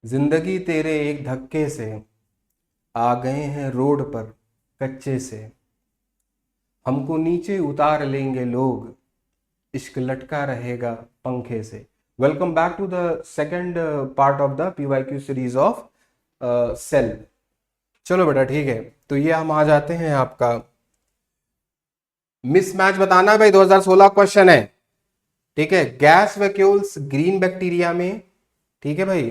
जिंदगी तेरे एक धक्के से आ गए हैं रोड पर कच्चे से। हमको नीचे उतार लेंगे लोग, इश्क लटका रहेगा पंखे से। Welcome back to the second part of the PYQ series of cell. चलो बेटा ठीक है, तो ये हम आ जाते हैं आपका मिसमैच बताना है भाई। 2016 क्वेश्चन है, ठीक है। गैस वैक्यूल्स ग्रीन बैक्टीरिया में, ठीक है भाई।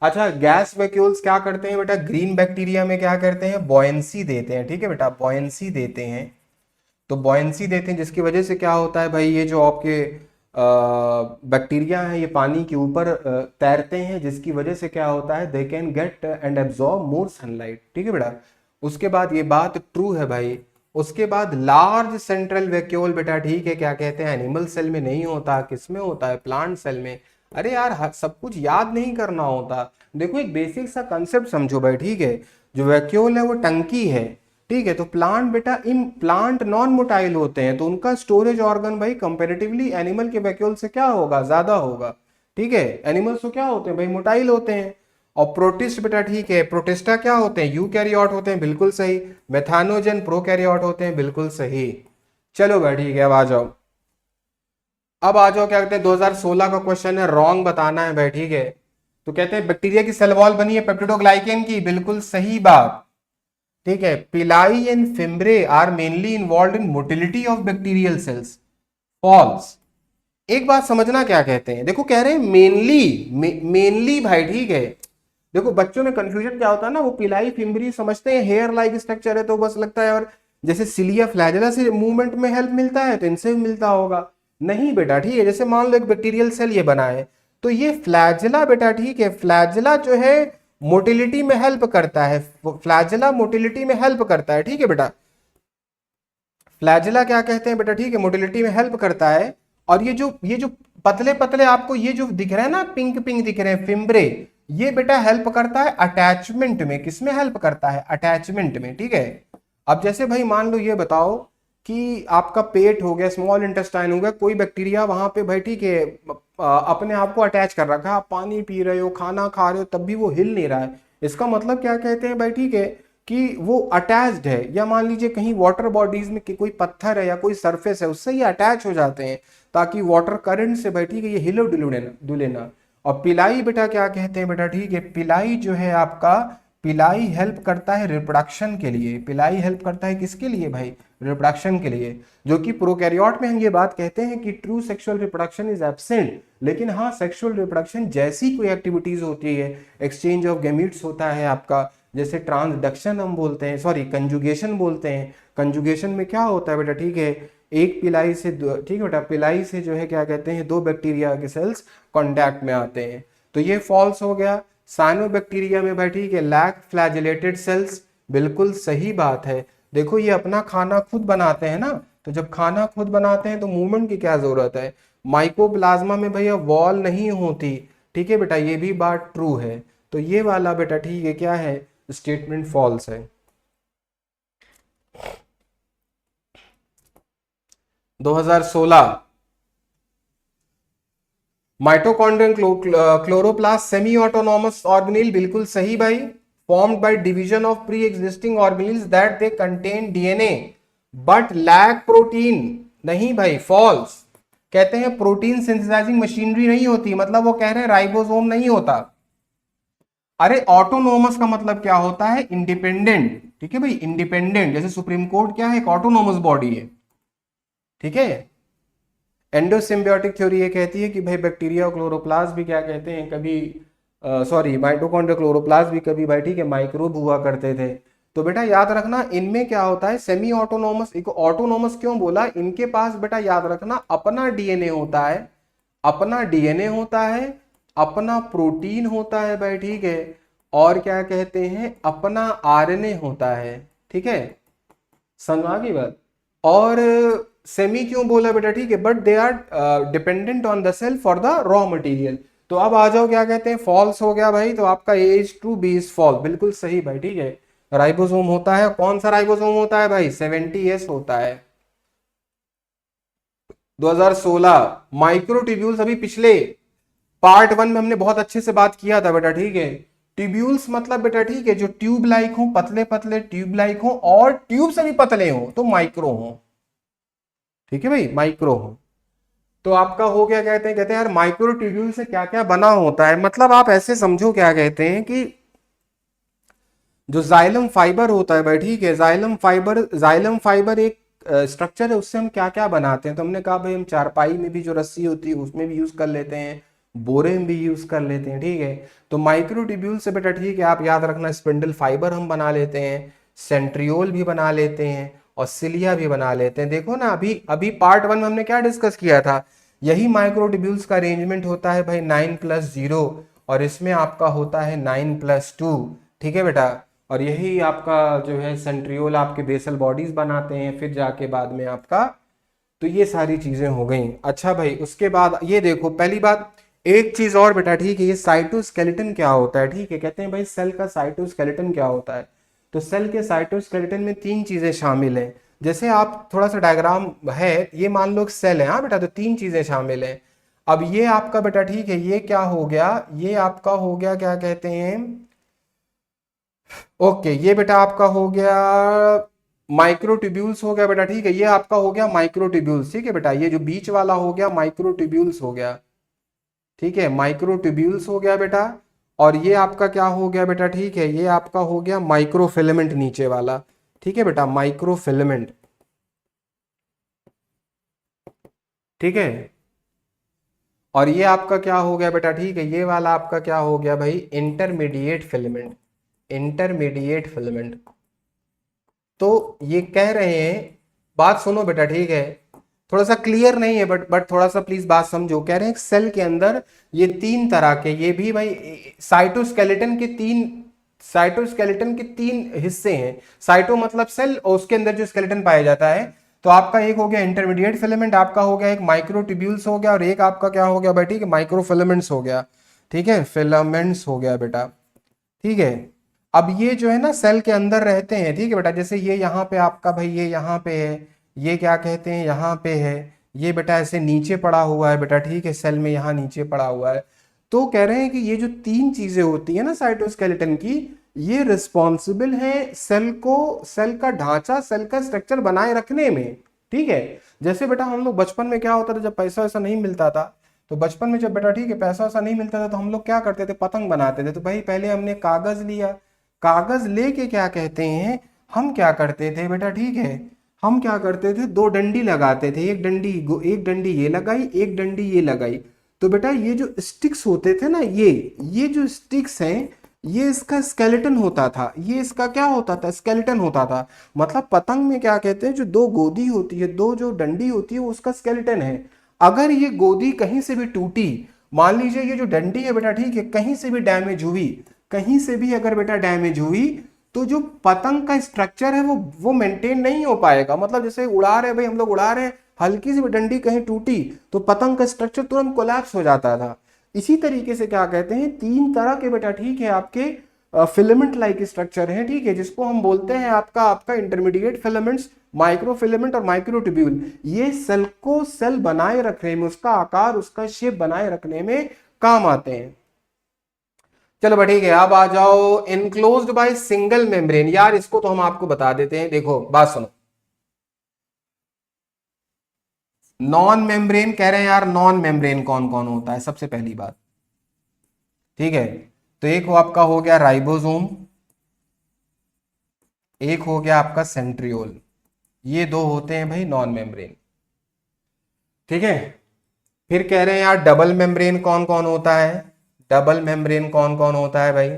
अच्छा, गैस वैक्यूल्स क्या करते हैं बेटा, ग्रीन बैक्टीरिया में क्या करते हैं, बॉयंसी देते हैं, ठीक है बेटा, बॉयंसी देते हैं। तो बॉयंसी देते हैं जिसकी वजह से क्या होता है भाई, ये जो आपके बैक्टीरिया हैं ये पानी के ऊपर तैरते हैं, जिसकी वजह से क्या होता है, they can get and absorb more sunlight, ठीक है बेटा। उसके बाद ये बात ट्रू है भाई। उसके बाद लार्ज सेंट्रल वैक्यूल बेटा, ठीक है, क्या कहते हैं, एनिमल सेल में नहीं होता, किस में होता है, प्लांट सेल में। अरे यार सब कुछ याद नहीं करना होता। देखो एक बेसिक सा कंसेप्ट समझो भाई, ठीक है। जो वैक्यूल है वो टंकी है, ठीक है। तो प्लांट बेटा, इन प्लांट नॉन मोटाइल होते हैं, तो उनका स्टोरेज ऑर्गन भाई कंपैरेटिवली एनिमल के वैक्यूल से क्या होगा, ज्यादा होगा, ठीक है। एनिमल्स तो क्या होते हैं भाई, मोटाइल होते हैं। और प्रोटिस्ट बेटा, ठीक है, प्रोटिस्टा क्या होते हैं, यूकैरियोट होते हैं, बिल्कुल सही। मेथानोजन प्रोकैरियोट होते हैं, बिल्कुल सही। चलो भाई ठीक है, अब आ जाओ। अब आ जाओ, क्या कहते हैं, 2016 का क्वेश्चन है, रॉन्ग बताना है भाई, ठीक है। तो कहते हैं बैक्टीरिया की सेल वॉल बनी है पेप्टिडोग्लाइकेन की, बिल्कुल सही बात, ठीक है। Pili and fimbriae are mainly involve in motility of bacterial cells, false. एक बात समझना, क्या कहते हैं, देखो कह रहे हैं मेनली, मेनली भाई, ठीक है। देखो बच्चों में कंफ्यूजन क्या होता है ना, वो पिलाई फिम्ब्री समझते हैं हेयर लाइक स्ट्रक्चर है, तो बस लगता है और जैसे सिलिया फ्लैजेला से मूवमेंट में हेल्प मिलता है तो इनसे भी मिलता होगा। नहीं बेटा, ठीक है, जैसे मान लो एक बैक्टीरियल सेल ये बना है, तो ये फ्लैजेला बेटा, ठीक है, फ्लैजेला जो है मोटिलिटी में हेल्प करता है, फ्लैजेला मोटिलिटी में हेल्प करता है, ठीक है बेटा। फ्लैजेला क्या कहते हैं बेटा, ठीक है, मोटिलिटी में हेल्प करता है। और ये जो पतले पतले आपको ये जो दिख रहे हैं ना, पिंक पिंक दिख रहे हैं, फिम्ब्रे, ये बेटा हेल्प करता है अटैचमेंट में। किसमें हेल्प करता है, अटैचमेंट में, ठीक है। अब जैसे भाई मान लो ये बताओ कि आपका पेट हो गया, स्मॉल इंटेस्टाइन हो गया, कोई बैक्टीरिया वहां पे भाई, ठीक है, अपने आप को अटैच कर रखा है, आप पानी पी रहे हो, खाना खा रहे हो, तब भी वो हिल नहीं रहा है। इसका मतलब क्या कहते हैं भाई, ठीक है, कि वो अटैच्ड है। या मान लीजिए कहीं वाटर बॉडीज में कोई पत्थर है या कोई सरफेस है, उससे ये अटैच हो जाते हैं, ताकि वाटर करंट से भाई, ठीक है, ये हिले डुले ना। और पिलाई बेटा क्या कहते हैं बेटा, ठीक है, पिलाई जो है आपका, पिलाई हेल्प करता है रिप्रोडक्शन के लिए। पिलाई हेल्प करता है किसके लिए भाई, रिप्रोडक्शन के लिए। जो कि प्रोकैरियोट में हम ये बात कहते हैं कि true sexual reproduction is absent, लेकिन हाँ सेक्सुअल रिप्रोडक्शन जैसी कोई एक्टिविटीज होती है, एक्सचेंज ऑफ गैमीट्स होता है आपका, जैसे ट्रांसडक्शन हम बोलते हैं, सॉरी कंजुगेशन बोलते हैं। कंजुगेशन में क्या होता है बेटा, ठीक है, एक पिलाई से ठीक है बेटा, पिलाई से जो है क्या कहते हैं, दो बैक्टीरिया के सेल्स कांटेक्ट में आते हैं। तो ये फॉल्स हो गया। साइनोबैक्टीरिया में भाई, ठीक है, लैक फ्लैजिलेटेड सेल्स, बिल्कुल सही बात है। देखो ये अपना खाना खुद बनाते हैं ना, तो जब खाना खुद बनाते हैं तो मूवमेंट की क्या जरूरत है। माइकोप्लाज्मा में भैया वॉल नहीं होती, ठीक है बेटा, ये भी बात ट्रू है। तो ये वाला बेटा, ठीक है, क्या है, स्टेटमेंट फॉल्स है। 2016, mitochondrial chloroplast semi autonomous organelle, बिल्कुल सही भाई। Formed by division of pre existing organelles that they contain DNA but lack protein, नहीं भाई, फॉल्स। कहते हैं प्रोटीन सिंथेसाइजिंग मशीनरी नहीं होती, मतलब वो कह रहे हैं राइबोसोम नहीं होता। अरे ऑटोनोमस का मतलब क्या होता है, इंडिपेंडेंट, ठीक है भाई, इंडिपेंडेंट। जैसे सुप्रीम कोर्ट क्या है, एक ऑटोनोमस बॉडी है, ठीक है। एंडोसिम्बियोटिक थ्योरी ये कहती है कि भाई बैक्टीरिया और क्लोरोप्लास्ट भी क्या कहते हैं, कभी सॉरी माइटोकॉन्ड्रिया क्लोरोप्लास्ट भी कभी भाई, ठीक है, माइक्रोब हुआ करते थे। तो बेटा याद रखना इनमें क्या होता है, सेमी ऑटोनोमस। इनको ऑटोनोमस क्यों बोला, इनके पास बेटा याद रखना अपना डीएनए होता है, अपना डीएनए होता है, अपना प्रोटीन होता है भाई, ठीक है, और क्या कहते हैं, अपना आरएनए होता है, ठीक है। समझ आ गई बात। और सेमी क्यों बोला बेटा, ठीक है, but they are dependent on the cell for the raw material. तो अब आ जाओ, क्या कहते हैं, फॉल्स हो गया भाई। तो आपका A is to B is false, बिल्कुल सही भाई, ठीक है। राइबोसोम होता है, कौन सा राइबोसोम होता है भाई, 70S होता है। 2016, माइक्रोट्यूब्यूल्स, अभी पिछले पार्ट वन में हमने बहुत अच्छे से बात किया था बेटा, ठीक है। ट्यूब्यूल्स मतलब बेटा, ठीक है, जो ट्यूब लाइक हो, पतले पतले ट्यूब लाइक हो, और ट्यूब से भी पतले हो तो माइक्रो हो, ठीक है भाई, माइक्रो हो। तो आपका हो गया, कहते हैं यार माइक्रो ट्यूब्यूल से क्या क्या बना होता है, मतलब आप ऐसे समझो क्या कहते हैं कि जो जाइलम फाइबर होता है भाई, ठीक है, जाइलम फाइबर एक स्ट्रक्चर है, उससे हम क्या क्या बनाते हैं। तो हमने कहा भाई हम चारपाई में भी जो रस्सी होती है उसमें भी यूज कर लेते हैं, बोरे में भी यूज कर लेते हैं, ठीक है। तो माइक्रोट्यूब्यूल से बेटा, ठीक है, आप याद रखना, स्पिंडल फाइबर हम बना लेते हैं, सेंट्रियोल भी बना लेते हैं, और सिलिया भी बना लेते हैं। देखो ना, अभी अभी पार्ट वन में हमने क्या डिस्कस किया था, यही माइक्रोट्यूब्यूल्स का अरेंजमेंट होता है भाई 9+0, और इसमें आपका होता है 9+2, ठीक है बेटा। और यही आपका जो है सेंट्रियोल आपके बेसल बॉडीज बनाते हैं, फिर जाके बाद में आपका, तो ये सारी चीजें हो गई। अच्छा भाई, उसके बाद ये देखो, पहली बात एक चीज और बेटा, ठीक है, ये साइटोस्केलेटन क्या होता है, ठीक है, कहते हैं भाई सेल का साइटोस्केलेटन क्या होता है। तो सेल के साइटोस्केलेटन में तीन चीजें शामिल हैं। जैसे आप थोड़ा सा डायग्राम है, ये मान लो सेल है, हाँ बेटा, तो तीन चीजें शामिल हैं। अब ये आपका बेटा, ठीक है, ये क्या हो गया, ये आपका हो गया, क्या कहते हैं, ओके, ये बेटा आपका हो गया माइक्रोट्यूब्यूल्स हो गया बेटा, ठीक है, ये आपका हो गया माइक्रोट्यूब्यूल्स, ठीक है बेटा, ये जो बीच वाला हो गया माइक्रोट्यूब्यूल्स हो गया, ठीक है, माइक्रोट्यूब्यूल्स हो गया बेटा। और ये आपका क्या हो गया बेटा, ठीक है, ये आपका हो गया माइक्रोफिलामेंट नीचे वाला, ठीक है बेटा, माइक्रोफिलामेंट, ठीक है। और ये आपका क्या हो गया बेटा, ठीक है, ये वाला आपका क्या हो गया भाई, इंटरमीडिएट फिलामेंट, इंटरमीडिएट फिलामेंट। तो ये कह रहे हैं, बात सुनो बेटा, ठीक है, थोड़ा सा क्लियर नहीं है, बट थोड़ा सा प्लीज बात समझो। कह रहे हैं सेल के अंदर ये तीन तरह के, ये भी भाई साइटोस्केलेटन के तीन हिस्से हैं। साइटो मतलब सेल, और उसके अंदर जो स्केलेटन पाया जाता है। तो आपका एक हो गया इंटरमीडिएट फिलामेंट, आपका हो गया एक माइक्रोट्यूब्यूल्स हो गया, और एक आपका क्या हो गया भाई, ठीक है, माइक्रोफिलामेंट्स हो गया, ठीक है, फिलामेंट्स हो गया बेटा, ठीक है। अब ये जो है ना सेल के अंदर रहते हैं, ठीक है बेटा, जैसे ये यहाँ पे आपका भाई, ये यहाँ पे है, ये क्या कहते हैं यहाँ पे है, ये बेटा ऐसे नीचे पड़ा हुआ है बेटा, ठीक है, सेल में यहाँ नीचे पड़ा हुआ है। तो कह रहे हैं कि ये जो तीन चीजें होती है ना साइटोस्केलेटन की, ये रिस्पॉन्सिबल है सेल को, सेल का ढांचा, सेल का स्ट्रक्चर बनाए रखने में, ठीक है। जैसे बेटा हम लोग बचपन में क्या होता था, जब पैसा वैसा नहीं मिलता था, तो बचपन में जब बेटा, ठीक है, पैसा वैसा नहीं मिलता था, तो हम लोग क्या करते थे, पतंग बनाते थे। तो भाई पहले हमने कागज लिया, कागज लेके क्या कहते हैं, हम क्या करते थे बेटा, ठीक है, हम क्या करते थे, दो डंडी लगाते थे, एक डंडी ये लगाई, एक डंडी ये लगाई। तो बेटा ये जो स्टिक्स होते थे ना, ये जो स्टिक्स हैं, ये इसका स्केलेटन होता था, ये इसका क्या होता था, स्केलेटन होता था। मतलब पतंग में क्या कहते हैं, जो दो गोदी होती है, दो जो डंडी होती है, वो उसका स्केलेटन है। अगर ये गोदी कहीं से भी टूटी, मान लीजिए ये जो डंडी है बेटा, ठीक है, कहीं से भी डैमेज हुई, कहीं से भी अगर बेटा डैमेज हुई, तो जो पतंग का स्ट्रक्चर है वो मेंटेन नहीं हो पाएगा। मतलब जैसे उड़ा रहे भाई, हम लोग उड़ा रहे हैं, हल्की सी भी डंडी कहीं टूटी तो पतंग का स्ट्रक्चर तुरंत कोलैप्स हो जाता था। इसी तरीके से क्या कहते हैं, तीन तरह के बेटा, ठीक है, आपके फिलामेंट लाइक स्ट्रक्चर है, ठीक है, जिसको हम बोलते हैं आपका आपका इंटरमीडिएट फिलामेंट्स, माइक्रो फिलामेंट और माइक्रोट्यूब्यूल। ये सेल को सेल बनाए रखने में, उसका आकार, उसका शेप बनाए रखने में काम आते हैं। चलो भाई ठीक है, अब आ जाओ इनक्लोज्ड बाय सिंगल मेम्ब्रेन। यार इसको तो हम आपको बता देते हैं, देखो बात सुनो। नॉन मेम्ब्रेन कह रहे हैं यार, नॉन मेम्ब्रेन कौन कौन होता है, सबसे पहली बात, ठीक है। तो एक हो आपका हो गया राइबोसोम, एक हो गया आपका सेंट्रियोल, ये दो होते हैं भाई नॉन मेम्ब्रेन, ठीक है। फिर कह रहे हैं यार डबल मेम्ब्रेन कौन कौन होता है, डबल मेम्ब्रेन कौन कौन होता है भाई।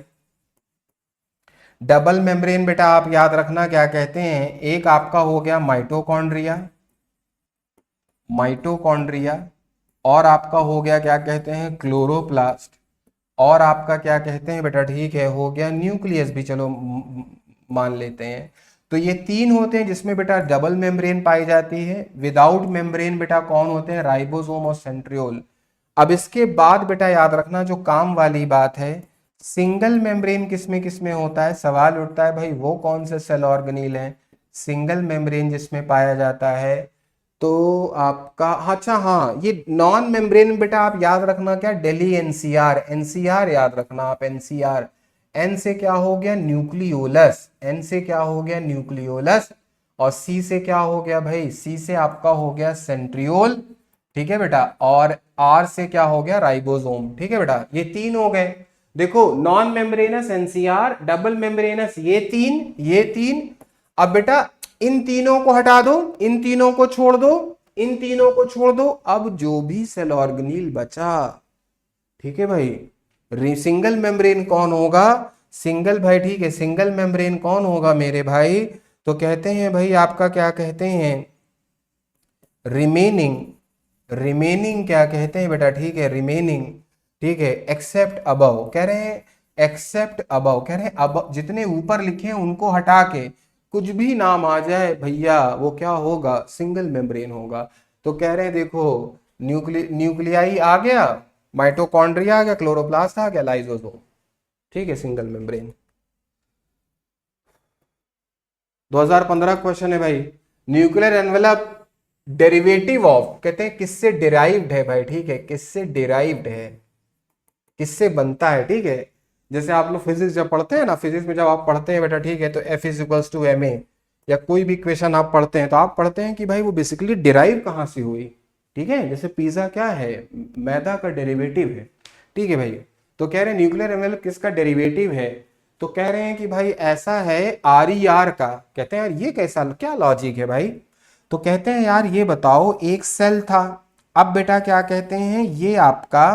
डबल मेम्ब्रेन बेटा आप याद रखना क्या कहते हैं, एक आपका हो गया माइटोकॉन्ड्रिया, माइटोकॉन्ड्रिया, और आपका हो गया क्या कहते हैं क्लोरोप्लास्ट, और आपका क्या कहते हैं बेटा, ठीक है, हो गया न्यूक्लियस भी, चलो मान लेते हैं। तो ये तीन होते हैं जिसमें बेटा डबल मेम्ब्रेन पाई जाती है। विदाउट मेम्ब्रेन बेटा कौन होते हैं, राइबोसोम और सेंट्रियोल। अब इसके बाद बेटा याद रखना जो काम वाली बात है, सिंगल मेम्ब्रेन किसमें होता है, सवाल उठता है भाई वो कौन से सेल ऑर्गेनील है, सिंगल मेम्ब्रेन जिसमें पाया जाता है, तो आपका अच्छा हाँ, ये नॉन मेम्ब्रेन बेटा आप याद रखना क्या, दिल्ली एनसीआर, एनसीआर याद रखना आप, एनसीआर। एन से क्या हो गया, न्यूक्लियोलस, एन से क्या हो गया, न्यूक्लियोलस। और सी से क्या हो गया भाई, सी से आपका हो गया सेंट्रियोल, ठीक है बेटा। और आर से क्या हो गया, राइबोसोम, ठीक है बेटा। ये तीन हो गए। देखो non membranes NCR, double membranous ये तीन, ये तीन। अब बेटा इन तीनों को हटा दो, इन तीनों को छोड़ दो, इन तीनों को छोड़ दो, अब जो भी सेल ऑर्गेनील बचा, ठीक है भाई, सिंगल मेम्ब्रेन कौन होगा, सिंगल भाई, ठीक है, सिंगल मेम्ब्रेन कौन होगा मेरे भाई, तो कहते हैं भाई आपका क्या कहते हैं, रिमेनिंग, रिमेनिंग क्या कहते हैं बेटा, ठीक है, रिमेनिंग, ठीक है, एक्सेप्ट अबव कह रहे हैं, एक्सेप्ट अबव कह रहे हैं, अब जितने ऊपर लिखे हैं उनको हटा के कुछ भी नाम आ जाए भैया वो क्या होगा, सिंगल मेम्ब्रेन होगा। तो कह रहे हैं देखो, न्यूक्लियाई आ गया, माइटोकॉन्ड्रिया आ गया, क्लोरोप्लास्ट आ गया, लाइसोसोम, ठीक है, सिंगल मेम्ब्रेन। 2015 क्वेश्चन है भाई, न्यूक्लियर एनवेलप डेरिवेटिव ऑफ, कहते हैं किससे डिराइव्ड है भाई, ठीक है, किससे डिराइव्ड है, किससे बनता है, ठीक है। जैसे आप लोग फिजिक्स जब पढ़ते हैं ना, फिजिक्स में जब आप पढ़ते हैं बेटा, ठीक है, तो F is equals to M A, या कोई भी इक्वेशन आप पढ़ते हैं तो आप पढ़ते हैं कि भाई वो बेसिकली डिराइव कहाँ से हुई, ठीक है। जैसे पिज्जा क्या है, मैदा का डेरिवेटिव है, ठीक है भाई। तो कह रहे हैं न्यूक्लियर एनवेलप किसका डेरिवेटिव है, तो कह रहे हैं कि भाई ऐसा है आर ई आर का। कहते हैं यार ये कैसा, क्या लॉजिक है भाई, तो कहते हैं यार ये बताओ, एक सेल था, अब बेटा क्या कहते हैं, ये आपका,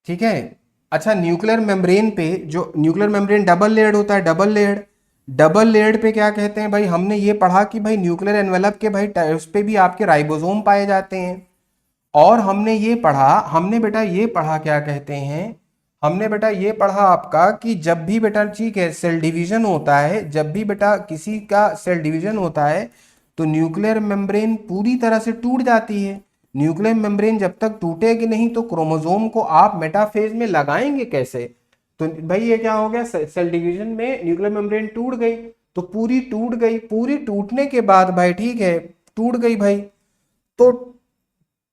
ठीक है। अच्छा न्यूक्लियर मेम्ब्रेन पे, जो न्यूक्लियर मेम्ब्रेन डबल लेयर्ड होता है, डबल लेयर्ड, डबल लेयर्ड पे क्या कहते हैं भाई, हमने ये पढ़ा कि भाई न्यूक्लियर एनवेलप के भाई उस पे भी आपके राइबोसोम पाए जाते हैं। और हमने ये पढ़ा, हमने बेटा ये पढ़ा क्या कहते हैं, हमने बेटा ये पढ़ा आपका कि जब भी बेटा, ठीक है, सेल डिवीजन होता है, जब भी बेटा किसी का सेल डिवीजन होता है तो न्यूक्लियर मेम्ब्रेन पूरी तरह से टूट जाती है। न्यूक्लियर मेम्ब्रेन जब तक टूटेगी नहीं तो क्रोमोसोम को आप मेटाफेज में लगाएंगे कैसे। तो भाई ये क्या हो गया, सेल डिवीजन में न्यूक्लियर मेम्ब्रेन टूट गई, तो पूरी टूट गई, पूरी टूटने के बाद भाई, ठीक है, टूट गई भाई, तो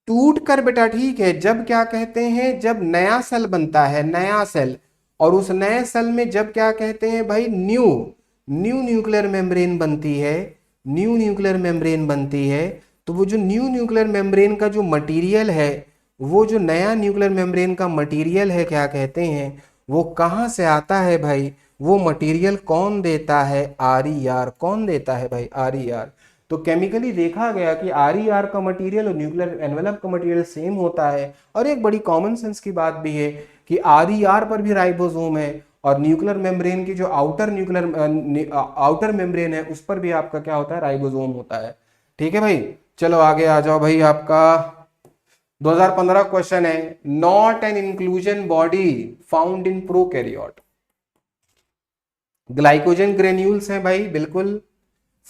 टूट कर बेटा, ठीक है, जब क्या कहते हैं, जब नया सेल बनता है, नया सेल, और उस नए सेल में जब क्या कहते हैं भाई, न्यू न्यू न्यूक्लियर मेम्ब्रेन बनती है, न्यू न्यूक्लियर मेम्ब्रेन बनती है, तो वो जो न्यू न्यूक्लियर मेम्ब्रेन का जो मटेरियल है, वो जो नया न्यूक्लियर मेम्ब्रेन का मटेरियल है, क्या कहते हैं, वो कहाँ से आता है भाई, वो मटेरियल कौन देता है, आर ई आर, कौन देता है भाई, आर ई आर। तो केमिकली देखा गया कि आर ई आर का मटेरियल और न्यूक्लियर एनवेलप का मटेरियल सेम होता है। और एक बड़ी कॉमन सेंस की बात भी है कि आर ई आर पर भी राइबोसोम है, और न्यूक्लियर मेम्ब्रेन की जो आउटर मेम्ब्रेन है उस पर भी आपका क्या होता है, राइबोसोम होता है, ठीक है भाई। चलो आगे आ जाओ भाई, आपका 2015 क्वेश्चन है, not an inclusion body found in prokaryote. Glycogen granules हैं भाई, बिल्कुल,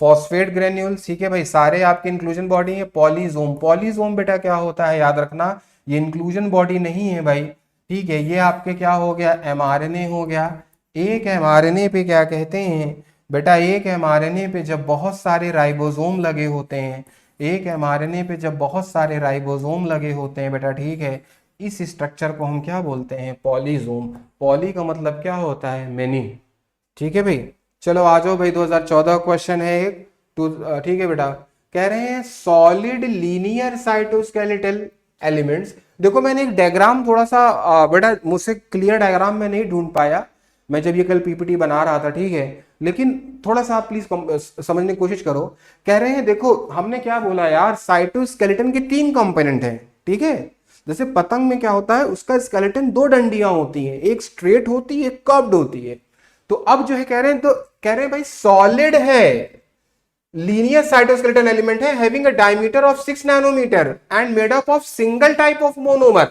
फॉस्फेट ग्रेन्यूल्स, ठीक है भाई, सारे आपके इंक्लूजन बॉडी है। पॉलीजोम, पॉलीजोम बेटा क्या होता है, याद रखना, ये इंक्लूजन बॉडी नहीं है भाई, ठीक है। ये आपके क्या हो गया, एमआरएनए हो गया। एक एमआरएनए पे क्या कहते हैं बेटा, एक एमआरएनए पे जब बहुत सारे राइबोसोम लगे होते हैं, एक एमआरएनए पे जब बहुत सारे राइबोसोम लगे होते हैं बेटा, ठीक है, इस स्ट्रक्चर को हम क्या बोलते हैं, पॉलीजोम। पॉली का मतलब क्या होता है, मेनी, ठीक है भाई। चलो आ जाओ भाई, 2014 क्वेश्चन है एक, टू, ठीक है बेटा। कह रहे हैं सॉलिड लीनियर साइटोस्केलेटल एलिमेंट्स। देखो मैंने एक डायग्राम थोड़ा सा बेटा मुझसे क्लियर डायग्राम में नहीं ढूंढ पाया, मैं जब ये कल पीपीटी बना रहा था, ठीक है, लेकिन थोड़ा सा आप प्लीज समझने की कोशिश करो। कह रहे हैं देखो हमने क्या बोला यार, साइटोस्केलेटन के तीन कंपोनेंट हैं, ठीक है। जैसे पतंग में क्या होता है, उसका स्केलेटन दो डंडियां होती हैं, एक स्ट्रेट होती है, एक कर्व्ड होती है। तो अब जो है कह रहे हैं, तो कह रहे हैं भाई सॉलिड है, लीनियर साइटोस्केलेटन एलिमेंट है, having a diameter of 6 nanometre and made up of single type of monomer.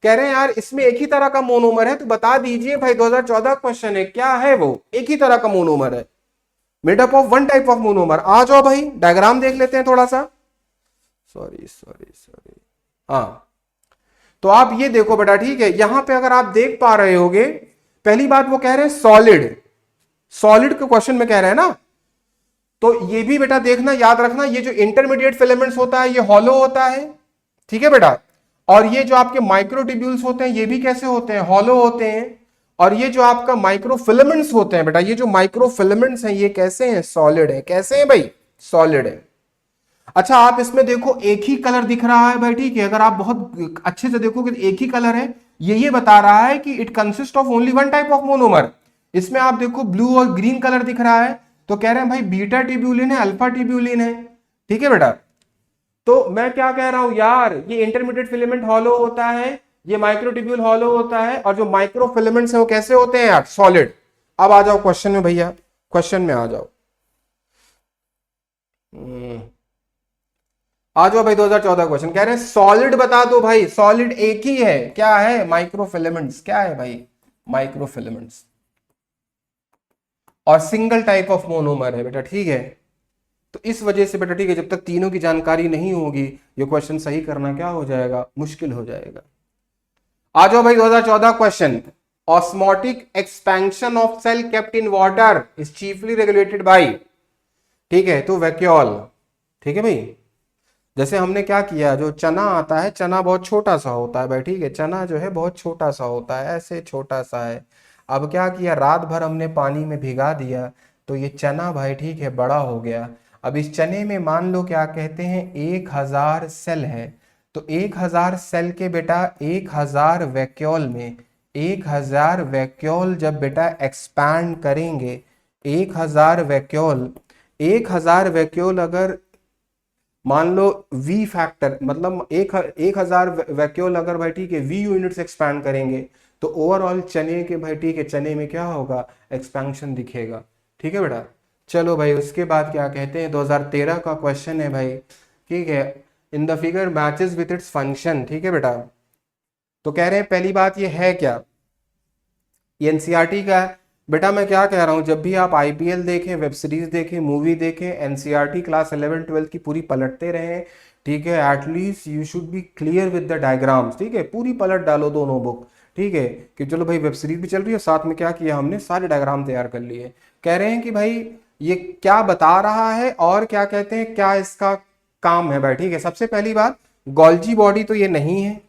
कह रहे हैं यार इसमें एक ही तरह का मोनोमर है, तो बता दीजिए भाई, 2014 क्वेश्चन है, क्या है वो, एक ही तरह का मोनोमर है, made up of one type of monomer. आ जाओ भाई डायग्राम देख लेते हैं थोड़ा सा, सॉरी सॉरी सॉरी, हाँ। तो आप ये देखो बेटा, ठीक है, यहां पे अगर आप देख पा रहे होगे, पहली बात वो कह रहे हैं सॉलिड, सॉलिड के क्वेश्चन में कह रहे हैं ना, तो ये भी बेटा देखना, याद रखना, ये जो इंटरमीडिएट फिलामेंट्स होता है ये हॉलो होता है, ठीक है बेटा। और ये जो आपके माइक्रोट्यूब्यूल्स होते हैं ये भी कैसे होते हैं, हॉलो होते हैं। और ये जो आपका माइक्रोफिलामेंट्स होते हैं बेटा, ये जो माइक्रोफिलामेंट्स हैं ये कैसे हैं, सॉलिड है। कैसे हैं भाई, सॉलिड है। अच्छा आप इसमें देखो एक ही कलर दिख रहा है भाई, ठीक है, अगर आप बहुत अच्छे से देखोगे तो एक ही कलर है। ये बता रहा है कि it consist of only one type of monomer. इसमें आप देखो ब्लू और ग्रीन कलर दिख रहा है, तो कह रहे हैं भाई बीटा ट्यूब्यूलिन है, अल्फा ट्यूब्यूलिन है, ठीक है बेटा। तो मैं क्या कह रहा हूं यार, ये इंटरमीडिएट फिलामेंट हॉलो होता है, ये माइक्रोट्यूब्यूल हॉलो होता है, और जो माइक्रो फिलामेंट्स है वो कैसे होते हैं यार, सॉलिड। अब आ जाओ क्वेश्चन में भैया, क्वेश्चन में आ जाओ। आ जाओ भाई, 2014 क्वेश्चन कह रहे हैं सॉलिड बता दो भाई, सॉलिड एक ही है, क्या है, माइक्रोफिलामेंट्स। क्या है भाई, माइक्रोफिलामेंट्स, और सिंगल टाइप ऑफ मोनोमर है बेटा, ठीक है। तो इस वजह से बेटा, ठीक है, जब तक तीनों की जानकारी नहीं होगी ये क्वेश्चन सही करना क्या हो जाएगा, मुश्किल हो जाएगा। आ जाओ भाई 2014 question. Osmotic expansion of cell kept in water is chiefly regulated by, ठीक है, तो वैक्यूल, ठीक है भाई। जैसे हमने क्या किया, जो चना आता है, चना बहुत छोटा सा होता है भाई, ठीक है, चना जो है बहुत छोटा सा होता है, ऐसे छोटा सा है। अब क्या किया, रात भर हमने पानी में भिगा दिया, तो ये चना भाई, ठीक है, बड़ा हो गया। अब इस चने में मान लो क्या कहते हैं, 1000 सेल है। तो 1000 सेल के बेटा 1000 वैक्यूल में, 1000 वैक्यूल जब बेटा एक्सपैंड करेंगे, 1000 वैक्यूल, 1000 वैक्यूल अगर मान लो वी फैक्टर, मतलब 1000 वैक्यूल अगर भाई, ठीक है, वी यूनिट्स एक्सपैंड करेंगे, तो ओवरऑल चने के भाई, ठीक है, चने में क्या होगा, एक्सपेंशन दिखेगा, ठीक है बेटा। चलो भाई उसके बाद क्या कहते हैं, 2013 का क्वेश्चन है भाई, ठीक है, in the figure matches with its function, ठीक है बेटा। तो कह रहे हैं पहली बात ये है क्या, ये एनसीईआरटी का है बेटा। मैं क्या कह रहा हूं, जब भी आप आईपीएल देखें, वेब सीरीज देखें, मूवी देखें, एनसीईआरटी क्लास 11 12 की पूरी पलटते रहें, ठीक है। At least you should be clear with the diagrams, ठीक है, पूरी पलट डालो दोनों बुक, ठीक है, कि चलो भाई वेब सीरीज भी चल रही है, साथ में क्या किया हमने, सारे डायग्राम तैयार कर लिए। कह रहे हैं कि भाई ये क्या बता रहा है, और क्या कहते हैं, क्या इसका काम है भाई, ठीक है। सबसे पहली बात, गोल्जी बॉडी तो ये नहीं है,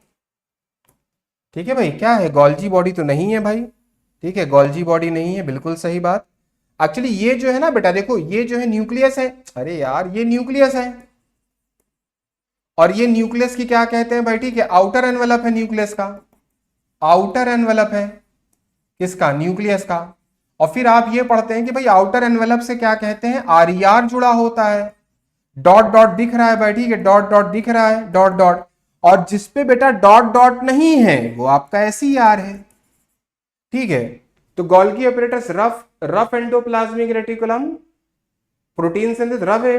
ठीक है भाई, क्या है, गोल्जी बॉडी तो नहीं है भाई, ठीक है, गोल्जी बॉडी नहीं है, बिल्कुल सही बात। एक्चुअली ये जो है ना बेटा, देखो ये जो है न्यूक्लियस है, अरे यार ये न्यूक्लियस है, और ये न्यूक्लियस की क्या कहते हैं भाई, ठीक है, आउटर एनवेलप है न्यूक्लियस का, आउटर एनवेलप है किसका, न्यूक्लियस का। और फिर आप ये पढ़ते हैं कि भाई आउटर एनवेलप से क्या कहते हैं, आरईआर जुड़ा होता है, डॉट डॉट दिख रहा है भाई, ठीक है, डॉट डॉट दिख रहा है, डॉट डॉट। और जिसपे बेटा डॉट डॉट नहीं है वो आपका एसईआर है, ठीक है। तो Golgi operators rough rough endoplasmic reticulum, protein synthesis rough है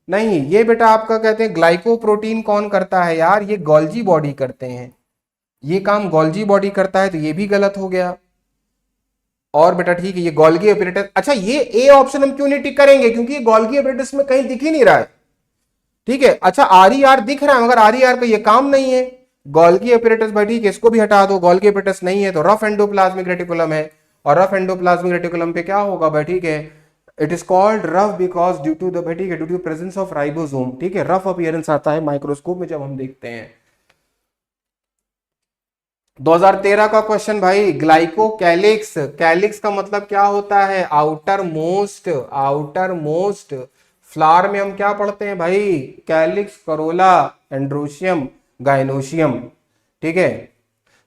नहीं, ये बेटा आपका कहते हैं ग्लाइकोप्रोटीन कौन करता है यार, ये गोल्जी बॉडी करते हैं, ये काम गोल्जी बॉडी करता है, तो ये भी गलत हो गया। और बेटा ठीक है, ये गोल्गी ऑपरेटर, अच्छा ये ए ऑप्शन हम क्यों नहीं टिक करेंगे, क्योंकि ये गोल्गी ऑपरेटर्स में कहीं दिख ही नहीं रहा है, ठीक है। अच्छा आरईआर दिख रहा है, मगर आरईआर का ये काम नहीं है, गोल्गी ऑपरेटर्स भाई, ठीक है, इसको भी हटा दो, गोल्गी ऑपरेटर्स नहीं है, तो रफ एंडोप्लाज्मिक रेटिकुलम है। और रफ एंडोप्लाज्मिक रेटिकुलम पे क्या होगा भाई, ठीक है, it is called rough because due to the भाई, ठीक है, due to presence of ribosome, ठीक है, रफ अपीयरेंस आता है माइक्रोस्कोप में जब हम देखते हैं। 2013 का क्वेश्चन भाई, ग्लाइको कैलिक्स, कैलिक्स का मतलब क्या होता है, outer most, outer most. Flower में हम क्या पढ़ते हैं भाई, कैलिक्स, करोला, एंड्रोशियम, गाइनोशियम, ठीक है।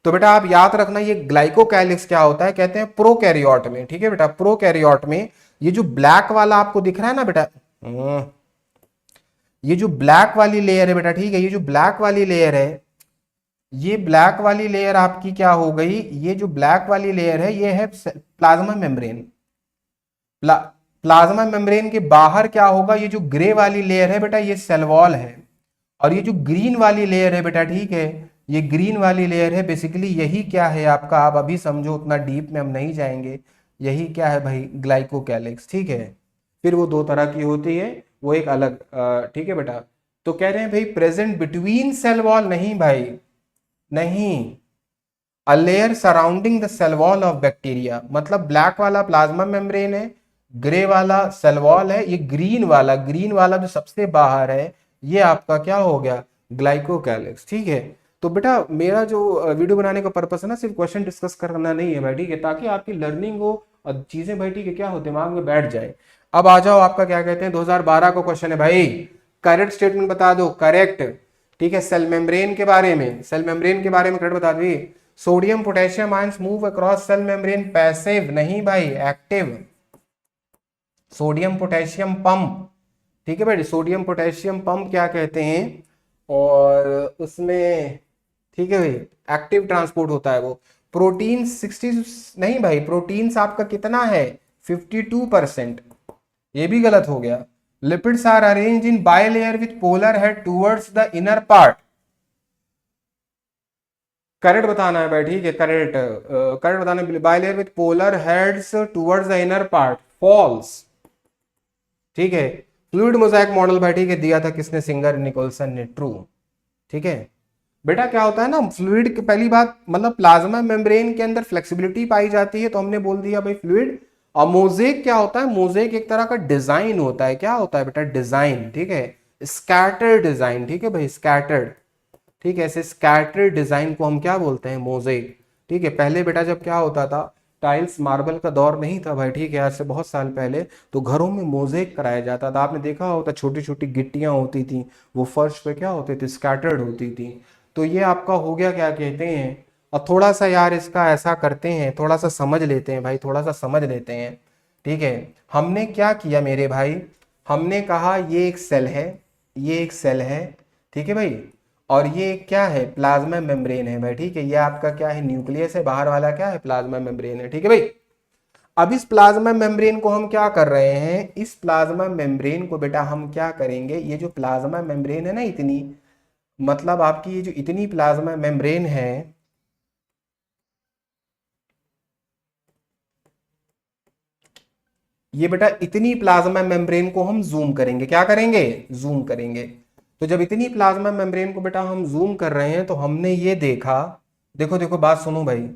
तो बेटा आप याद रखना ये ग्लाइको कैलिक्स क्या होता है, कहते हैं प्रोकैरियोट में, ठीक है बेटा, प्रोकैरियोट में ये जो ब्लैक वाला आपको दिख रहा है ना बेटा, ये जो ब्लैक वाली लेयर है बेटा, ठीक है, ये जो ब्लैक वाली लेयर है, ये ब्लैक वाली लेयर आपकी क्या हो गई, ये जो ब्लैक वाली लेयर है ये है प्लाज्मा मेम्ब्रेन। प्लाज्मा मेम्ब्रेन के बाहर क्या होगा, ये जो ग्रे वाली लेयर है बेटा ये सेल वॉल है। और ये जो ग्रीन वाली लेयर है बेटा, ठीक है, ये ग्रीन वाली लेयर है, बेसिकली यही क्या है आपका, आप अभी समझो, उतना डीप में हम नहीं जाएंगे, यही क्या है भाई, ग्लाइकोकैलिक्स, ठीक है। फिर वो दो तरह की होती है, वो एक अलग, ठीक है बेटा। तो कह रहे हैं भाई प्रेजेंट बिटवीन सेल वॉल, नहीं भाई, नहीं, a layer surrounding the cell wall of bacteria, मतलब ब्लैक वाला प्लाज्मा मेम्ब्रेन है, ग्रे वाला सेल वॉल है, ये ग्रीन वाला जो सबसे बाहर है ये आपका क्या हो गया, ग्लाइकोकैलिक्स। ठीक है, तो बेटा मेरा जो वीडियो बनाने का पर्पस है ना, सिर्फ क्वेश्चन डिस्कस करना नहीं है भाई, ठीक है, ताकि आपकी लर्निंग हो और चीजें भाई ठीक है क्या हो दिमाग में बैठ जाए। अब आ जाओ, आपका क्या कहते हैं 2012 का क्वेश्चन है भाई, करेक्ट स्टेटमेंट बता दो, करेक्ट। ठीक है, सेल मेम्ब्रेन के बारे में, सेल मेम्ब्रेन के बारे में करेक्ट बता दी। Sodium potassium ions move across cell membrane, passive नहीं भाई, एक्टिव। सोडियम पोटेशियम पंप, ठीक है भाई, सोडियम पोटेशियम पंप क्या कहते हैं, और उसमें ठीक है भाई एक्टिव ट्रांसपोर्ट होता है वो। प्रोटीन 60 नहीं भाई, प्रोटीन्स आपका कितना है 52%, ये भी गलत हो गया। Lipids are arrange in bilayer with polar head towards the inner part, correct बताना है भाई, ठीक है, करेक्ट करेक्ट बताना है, bilayer with polar heads towards the inner part, false. ठीक है, फ्लूइड मोजाइक मॉडल भाई ठीक है दिया था किसने, सिंगर निकोलसन ने, ट्रू। ठीक है बेटा, क्या होता है ना फ्लूइड की पहली बात, मतलब प्लाज्मा मेम्ब्रेन के अंदर फ्लेक्सिबिलिटी पाई जाती है, तो हमने बोल दिया भाई फ्लूइड। और मोजेक क्या होता है, मोजेक एक तरह का डिजाइन होता है, क्या होता है बेटा, डिजाइन। ठीक है, स्कैटर्ड डिजाइन, ठीक है भाई, स्कैटर्ड। ठीक है, ऐसे स्कैटर्ड डिजाइन को हम क्या बोलते हैं, मोजेक। ठीक है, पहले बेटा जब क्या होता था, टाइल्स मार्बल का दौर नहीं था भाई, ठीक है, आज से बहुत साल पहले, तो घरों में मोजेक कराया जाता था। आपने देखा होता, छोटी छोटी गिट्टियां होती थी, वो फर्श पे क्या होते थे, स्कैटर्ड होती थी। तो ये आपका हो गया क्या कहते हैं, और थोड़ा सा यार इसका ऐसा करते हैं, थोड़ा सा समझ लेते हैं भाई, थोड़ा सा समझ लेते हैं। ठीक है, हमने क्या किया मेरे भाई, हमने कहा ये एक सेल है, ये एक सेल है, ठीक है भाई, और ये क्या है, प्लाज्मा मेम्ब्रेन है भाई, ठीक है, ये आपका क्या है, न्यूक्लियस है, बाहर वाला क्या है, प्लाज्मा मेम्ब्रेन है। ठीक है भाई, अब इस प्लाज्मा मेम्ब्रेन को हम क्या कर रहे हैं, इस प्लाज्मा मेम्ब्रेन को बेटा हम क्या करेंगे, ये जो प्लाज्मा मेम्ब्रेन है ना इतनी, मतलब आपकी ये जो इतनी प्लाज्मा मेम्ब्रेन है, ये बेटा इतनी प्लाज्मा मेम्ब्रेन को हम जूम करेंगे, क्या करेंगे, जूम करेंगे। तो जब इतनी प्लाज्मा मेम्ब्रेन को बेटा हम जूम कर रहे हैं, तो हमने ये देखा, देखो देखो बात सुनो भाई,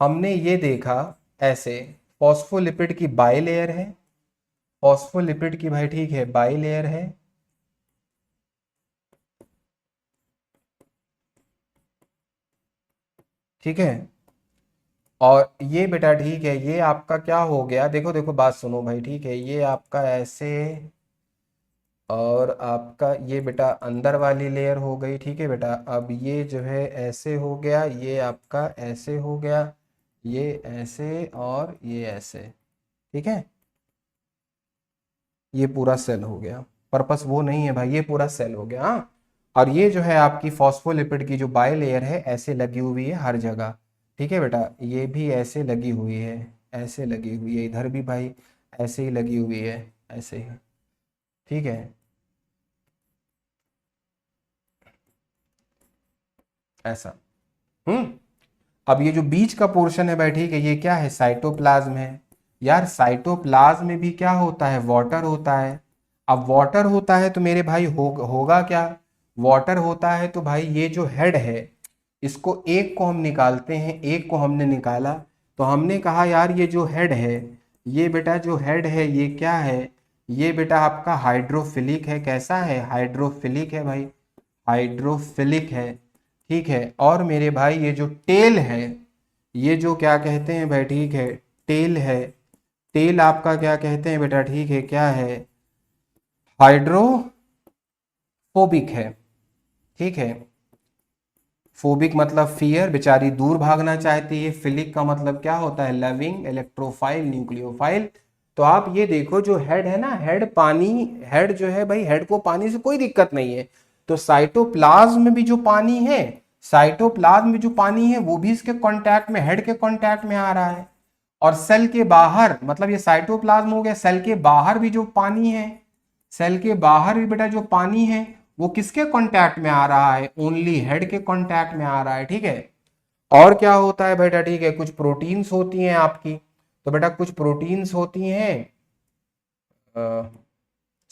हमने ये देखा ऐसे, फॉस्फोलिपिड की बाई लेयर है, फॉस्फोलिपिड की भाई ठीक है बाई लेयर है, ठीक है, और ये बेटा ठीक है, ये आपका क्या हो गया, देखो देखो बात सुनो भाई, ठीक है, ये आपका ऐसे, और आपका ये बेटा अंदर वाली लेयर हो गई। ठीक है बेटा, अब ये जो है ऐसे हो गया, ये आपका ऐसे हो गया, ये ऐसे और ये ऐसे। ठीक है, ये पूरा सेल हो गया, पर्पस वो नहीं है भाई, ये पूरा सेल हो गया, हाँ। और ये जो है आपकी फॉस्फोलिपिड की जो बाई लेयर है ऐसे लगी हुई है हर जगह। ठीक है बेटा, ये भी ऐसे लगी हुई है, ऐसे लगी हुई है, इधर भी भाई ऐसे ही लगी हुई है, ऐसे ही। ठीक है, ऐसा। हम्म, अब ये जो बीच का पोर्शन है भाई ठीक है, ये क्या है, साइटोप्लाज्म है। यार साइटोप्लाज्म में भी क्या होता है, वाटर होता है। अब वाटर होता है तो मेरे भाई होगा क्या, वाटर होता है तो भाई ये जो हेड है, इसको एक को हम निकालते हैं, एक को हमने निकाला, तो हमने कहा यार ये जो हेड है, ये बेटा जो हेड है ये क्या है, ये बेटा आपका हाइड्रोफिलिक है, कैसा है, हाइड्रोफिलिक है भाई, हाइड्रोफिलिक है। ठीक है, और मेरे भाई ये जो टेल है, ये जो क्या कहते हैं भाई ठीक है, टेल है, टेल आपका क्या कहते हैं बेटा ठीक है, क्या है, हाइड्रोफोबिक है। ठीक है, फोबिक मतलब फियर, बेचारी दूर भागना चाहती है, फिलिक का मतलब क्या होता है, लविंग, इलेक्ट्रोफाइल, न्यूक्लियोफाइल। तो आप ये देखो जो हेड है ना, हेड पानी, हेड जो है भाई, हेड को पानी से कोई दिक्कत नहीं है, तो साइटोप्लाज्म में भी जो पानी है, साइटोप्लाज्म में जो पानी है वो भी इसके कांटेक्ट में, हेड के कांटेक्ट में आ रहा है। और सेल के बाहर, मतलब ये साइटोप्लाज्म हो गया, सेल के बाहर भी जो पानी है, सेल के बाहर भी बेटा जो पानी है वो किसके कांटेक्ट में आ रहा है, ओनली हेड के कांटेक्ट में आ रहा है। ठीक है, और क्या होता है बेटा ठीक है, कुछ प्रोटीन्स होती हैं आपकी, तो बेटा कुछ प्रोटीन्स होती हैं,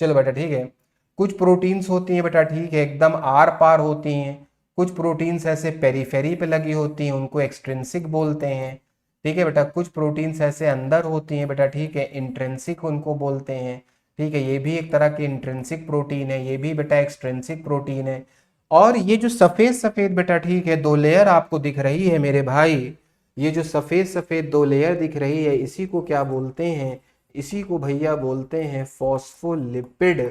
चलो बेटा ठीक है, कुछ प्रोटीन्स होती हैं बेटा ठीक है, एकदम आर पार होती हैं। कुछ प्रोटीन्स ऐसे पेरीफेरी पे लगी होती हैं, उनको एक्सट्रिंसिक बोलते हैं। ठीक है बेटा, कुछ प्रोटीन्स ऐसे अंदर होती हैं बेटा, ठीक है, इंट्रिंसिक उनको बोलते हैं, ठीक है, ये भी एक तरह की इंट्रिंसिक प्रोटीन है, ये भी बेटा एक्सट्रिंसिक प्रोटीन है। और ये जो सफेद सफेद बेटा, ठीक है, दो लेयर आपको दिख रही है मेरे भाई, ये जो सफेद सफेद दो लेयर दिख रही है, इसी को क्या बोलते हैं, इसी को भैया बोलते हैं फॉस्फोलिपिड।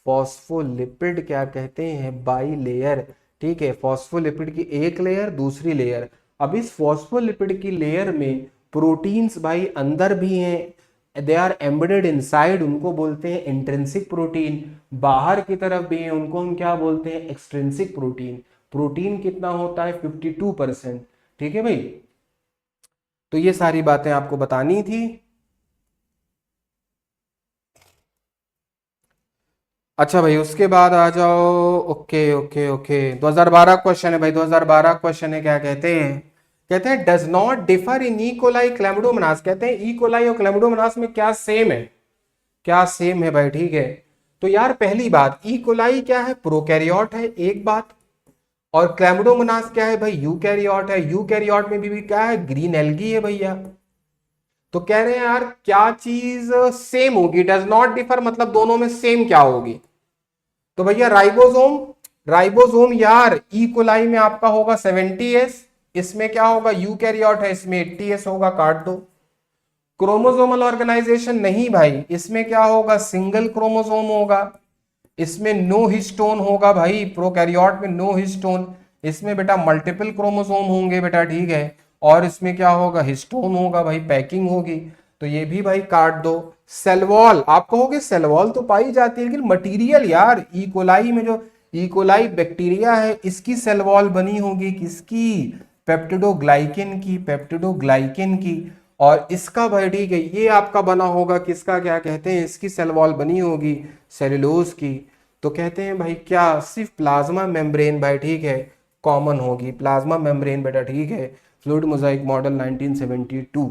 फॉस्फोलिपिड क्या कहते हैं, बाई लेयर, ठीक है, फॉस्फोलिपिड की एक लेयर, दूसरी लेयर। अब इस फॉस्फोलिपिड की लेयर में प्रोटीन्स भाई अंदर भी हैं, दे आर एम्बेडेड इनसाइड, उनको बोलते हैं इंट्रिंसिक प्रोटीन। बाहर की तरफ भी है, उनको हम क्या बोलते हैं, एक्सट्रिंसिक प्रोटीन। प्रोटीन कितना होता है, 52%। ठीक है भाई, तो ये सारी बातें आपको बतानी थी। अच्छा भाई, उसके बाद आ जाओ, ओके ओके ओके, 2012 क्वेश्चन है भाई, 2012 क्वेश्चन है, क्या कहते हैं, कहते हैं does not differ in E coli chlamydomonas. कहते हैं इकोलाई और क्लैमिडोमोनास में क्या सेम है, क्या सेम है भाई, ठीक है। तो यार पहली बात, इकोलाई क्या है, प्रोकैरियोट है, एक बात। और क्लैमिडोमोनास क्या है भाई, यूकैरियोट है। यूकैरियोट में भी क्या है, ग्रीन एल्गी है भैया। तो कह रहे हैं यार क्या चीज सेम होगी, डज नॉट डिफर मतलब दोनों में सेम क्या होगी। तो भैया राइबोसोम, राइबोसोम यार ई कोलाई में आपका होगा 70s, इसमें क्या होगा, यूकैरियोट है, इसमें 80s होगा, काट दो। क्रोमोसोमल ऑर्गेनाइजेशन नहीं भाई, इसमें क्या होगा, सिंगल क्रोमोसोम होगा, इसमें नो हिस्टोन होगा भाई, प्रोकैरियोट में नो हिस्टोन, इसमें बेटा मल्टीपल क्रोमोसोम होंगे बेटा, ठीक है, और इसमें क्या होगा, हिस्टोन होगा भाई, पैकिंग होगी। तो ये भी भाई काट दो। सेल वॉल आप कहोगे, सेल वॉल तो पाई जाती है, लेकिन मटेरियल यार, इकोलाई में जो इकोलाई बैक्टीरिया है, इसकी सेल वॉल बनी होगी किसकी, पेप्टिडोग्लाइकिन की, पेप्टिडोग्लाइकिन की। और इसका भाई ठीक है, ये आपका बना होगा किसका, क्या कहते हैं, इसकी सेल वॉल बनी होगी सेलुलोज की। तो कहते हैं भाई क्या, सिर्फ प्लाज्मा मेम्ब्रेन भाई, ठीक है, कॉमन होगी, प्लाज्मा मेम्ब्रेन बेटा, ठीक है, फ्लूइड मोजाइक मॉडल 1972।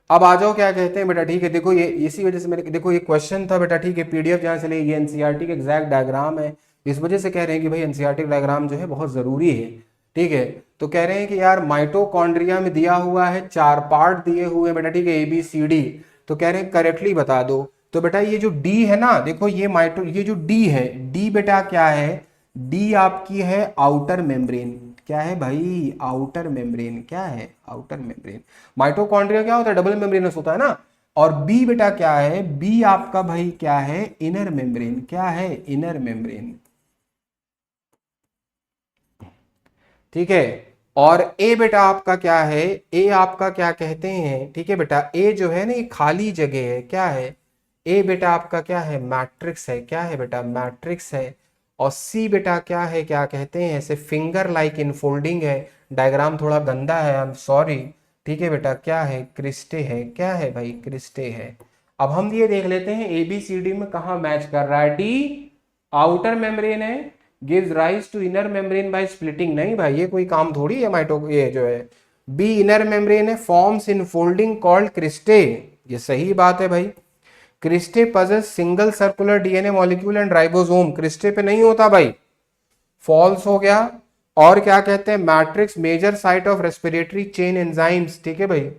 अब आ जाओ, क्या कहते हैं बेटा, ठीक है, देखो ये इसी वजह से मेरे, देखो ये क्वेश्चन था बेटा, ठीक है, पीडीएफ जहां से ले, ये एनसीईआरटी का एग्जैक्ट डायग्राम है, इस वजह से कह रहे हैं कि भाई एनसीईआरटी डायग्राम जो है बहुत जरूरी है। ठीक है, तो कह रहे हैं कि यार माइटोकॉन्ड्रिया में दिया हुआ है, 4 पार्ट दिए हुए हैं बेटा, ठीक है, ABCD। तो कह रहे हैं करेक्टली बता दो। तो बेटा ये जो डी है ना, देखो ये माइटो, ये जो डी है, डी बेटा क्या है, डी आपकी है आउटर मेम्ब्रेन। क्या है भाई, आउटर मेम्ब्रेन, क्या है, आउटर मेम्ब्रेन। माइटोकॉन्ड्रिया क्या होता है, डबल मेम्ब्रेनस होता है ना। और बी बेटा क्या है, बी आपका भाई क्या है, इनर मेम्ब्रेन, क्या है, इनर मेम्ब्रेन। ठीक है, और ए बेटा आपका क्या है, ए आपका क्या कहते हैं, ठीक है बेटा, ए जो है ना ये खाली जगह है, क्या है, ए बेटा आपका क्या है, मैट्रिक्स है, क्या है बेटा, मैट्रिक्स है। और सी बेटा क्या है, क्या कहते हैं, ऐसे फिंगर लाइक इनफोल्डिंग है, डायग्राम थोड़ा गंदा है, आई एम सॉरी। ठीक है बेटा, क्या है, क्रिस्टे है, क्या है भाई, क्रिस्टे है। अब हम ये देख लेते हैं ABCD में कहा मैच कर रहा है, डी आउटर मेम्ब्रेन है, gives rise to inner membrane by splitting, नहीं भाई ये कोई काम थोड़ी है, माइटो ये जो है, बी इनर मेम्ब्रेन है, forms in folding called cristae, ये सही बात है भाई। Cristae possess single circular DNA molecule and ribosome, cristae पे नहीं होता भाई, फॉल्स हो गया। और क्या कहते हैं, matrix major site of respiratory chain enzymes, ठीक है भाई,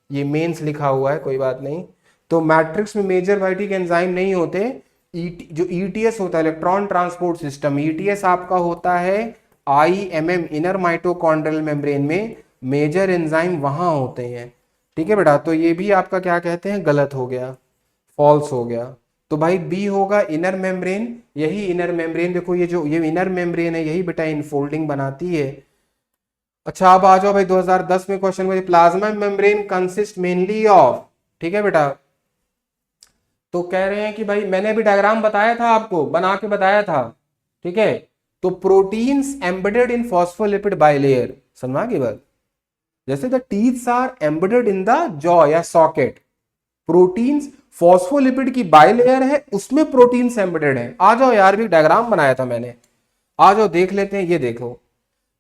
ये मेंस लिखा हुआ है, कोई बात नहीं। तो मैट्रिक्स में मेजर भाई ठीक एंजाइम नहीं होते। जो ईटीएस होता है, इलेक्ट्रॉन ट्रांसपोर्ट सिस्टम, ईटीएस आपका होता है IMM, इनर माइटोकॉन्ड्रियल मेम्ब्रेन में मेजर एंजाइम वहां होते हैं। ठीक है बेटा, तो ये भी आपका क्या कहते हैं, गलत हो गया, फॉल्स हो गया। तो भाई बी होगा इनर मेम्ब्रेन, यही इनर मेम्ब्रेन, देखो ये जो ये इनर मेम्ब्रेन है, यही बेटा इनफोल्डिंग बनाती है। अच्छा अब आ जाओ भाई 2010 में क्वेश्चन में, plasma membrane consist mainly of, ठीक है बेटा। तो कह रहे हैं कि भाई मैंने अभी डायग्राम बताया था आपको, बना के बताया था, ठीक है। तो proteins embedded in phospholipid bilayer, समझा की बात, जैसे the teeths are embedded in the jaw या सॉकेट, प्रोटीन्स फॉस्फोलिपिड की बाइलेयर है, उसमें प्रोटीन्स एम्बेडेड है। आ जाओ यार, भी डायग्राम बनाया था मैंने, आ जाओ देख लेते हैं। ये देखो